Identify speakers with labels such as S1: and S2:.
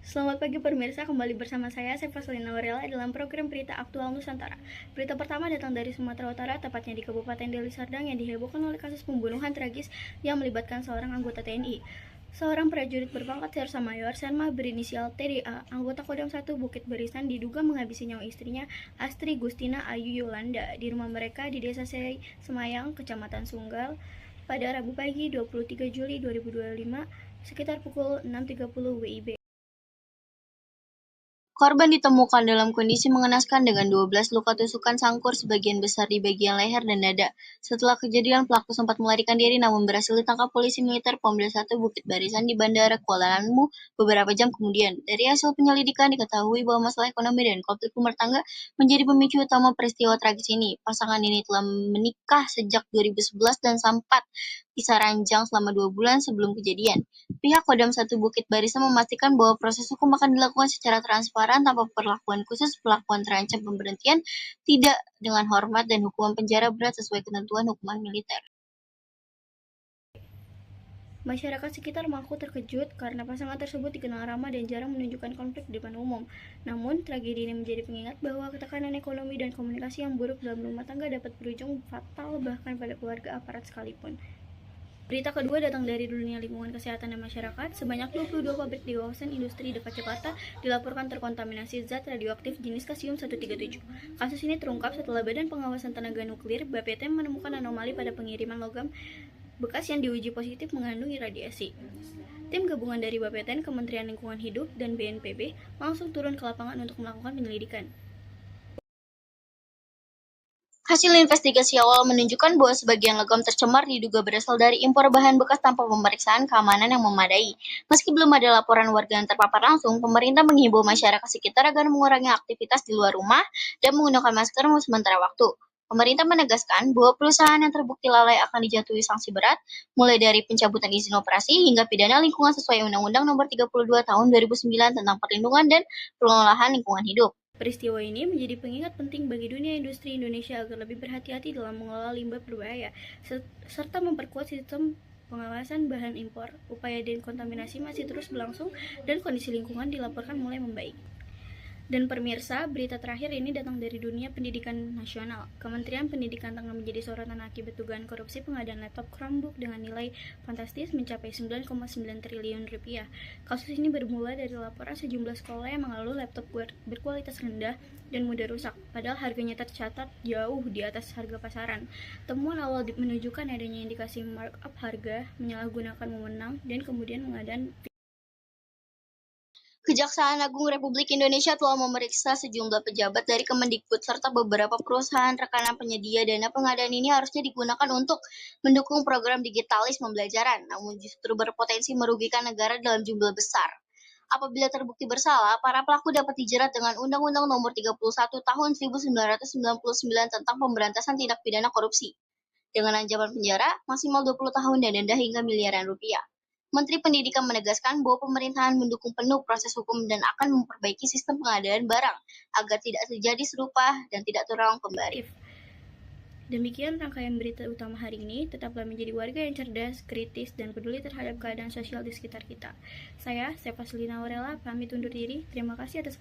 S1: Selamat pagi pemirsa, kembali bersama saya Faslina Warela dalam program Berita Aktual Nusantara. Berita pertama datang dari Sumatera Utara, tepatnya di Kabupaten Deli Serdang yang dihebohkan oleh kasus pembunuhan tragis yang melibatkan seorang anggota TNI. Seorang prajurit berpangkat Sersa Mayor, Senma berinisial TDA, anggota Kodam 1 Bukit Barisan diduga menghabisi nyawa istrinya Astri Gustina Ayu Yolanda di rumah mereka di Desa Semayang, Kecamatan Sunggal, pada Rabu pagi 23 Juli 2025 sekitar pukul 6.30 WIB.
S2: Korban ditemukan dalam kondisi mengenaskan dengan 12 luka tusukan sangkur sebagian besar di bagian leher dan dada. Setelah kejadian, pelaku sempat melarikan diri namun berhasil ditangkap polisi militer Pomda 1 Bukit Barisan di Bandara Kuala Namu beberapa jam kemudian. Dari hasil penyelidikan diketahui bahwa masalah ekonomi dan konflik rumah tangga menjadi pemicu utama peristiwa tragis ini. Pasangan ini telah menikah sejak 2011 dan sempat pisah ranjang selama 2 bulan sebelum kejadian. Pihak Kodam 1 Bukit Barisan memastikan bahwa proses hukum akan dilakukan secara transparan tanpa perlakuan khusus, pelakuan terancam pemberhentian, tidak dengan hormat dan hukuman penjara berat sesuai ketentuan hukuman militer.
S1: Masyarakat sekitar mengaku terkejut karena pasangan tersebut dikenal ramah dan jarang menunjukkan konflik di depan umum. Namun, tragedi ini menjadi pengingat bahwa tekanan ekonomi dan komunikasi yang buruk dalam rumah tangga dapat berujung fatal bahkan pada keluarga aparat sekalipun. Berita kedua datang dari dunia lingkungan kesehatan dan masyarakat. Sebanyak 22 pabrik di kawasan industri dekat Jakarta dilaporkan terkontaminasi zat radioaktif jenis Cesium-137. Kasus ini terungkap setelah Badan Pengawasan Tenaga Nuklir (BPT) menemukan anomali pada pengiriman logam bekas yang diuji positif mengandung radiasi. Tim gabungan dari BPT, Kementerian Lingkungan Hidup, dan BNPB langsung turun ke lapangan untuk melakukan penyelidikan.
S2: Hasil investigasi awal menunjukkan bahwa sebagian logam tercemar diduga berasal dari impor bahan bekas tanpa pemeriksaan keamanan yang memadai. Meski belum ada laporan warga yang terpapar langsung, pemerintah menghimbau masyarakat sekitar agar mengurangi aktivitas di luar rumah dan menggunakan masker sementara waktu. Pemerintah menegaskan bahwa perusahaan yang terbukti lalai akan dijatuhi sanksi berat, mulai dari pencabutan izin operasi hingga pidana lingkungan sesuai Undang-Undang Nomor 32 Tahun 2009 tentang Perlindungan dan Pengelolaan Lingkungan Hidup.
S1: Peristiwa ini menjadi pengingat penting bagi dunia industri Indonesia agar lebih berhati-hati dalam mengelola limbah berbahaya, serta memperkuat sistem pengawasan bahan impor. Upaya dekontaminasi masih terus berlangsung dan kondisi lingkungan dilaporkan mulai membaik. Dan pemirsa, berita terakhir ini datang dari dunia pendidikan nasional. Kementerian Pendidikan tengah menjadi sorotan akibat dugaan korupsi pengadaan laptop Chromebook dengan nilai fantastis mencapai 9,9 triliun rupiah. Kasus ini bermula dari laporan sejumlah sekolah yang mengeluh laptop berkualitas rendah dan mudah rusak, padahal harganya tercatat jauh di atas harga pasaran. Temuan awal menunjukkan adanya indikasi markup harga, menyalahgunakan wewenang, dan kemudian pengadaan.
S2: Kejaksaan Agung Republik Indonesia telah memeriksa sejumlah pejabat dari Kemendikbud serta beberapa perusahaan rekanan penyedia dana pengadaan ini harusnya digunakan untuk mendukung program digitalis pembelajaran, namun justru berpotensi merugikan negara dalam jumlah besar. Apabila terbukti bersalah, para pelaku dapat dijerat dengan Undang-Undang Nomor 31 Tahun 1999 tentang Pemberantasan Tindak Pidana Korupsi, dengan ancaman penjara maksimal 20 tahun dan denda hingga miliaran rupiah. Menteri Pendidikan menegaskan bahwa pemerintahan mendukung penuh proses hukum dan akan memperbaiki sistem pengadaan barang agar tidak terjadi serupa dan tidak terulang kembali.
S1: Demikian rangkaian berita utama hari ini. Tetaplah menjadi warga yang cerdas, kritis, dan peduli terhadap keadaan sosial di sekitar kita. Saya, Faslina Warela, pamit undur diri. Terima kasih atas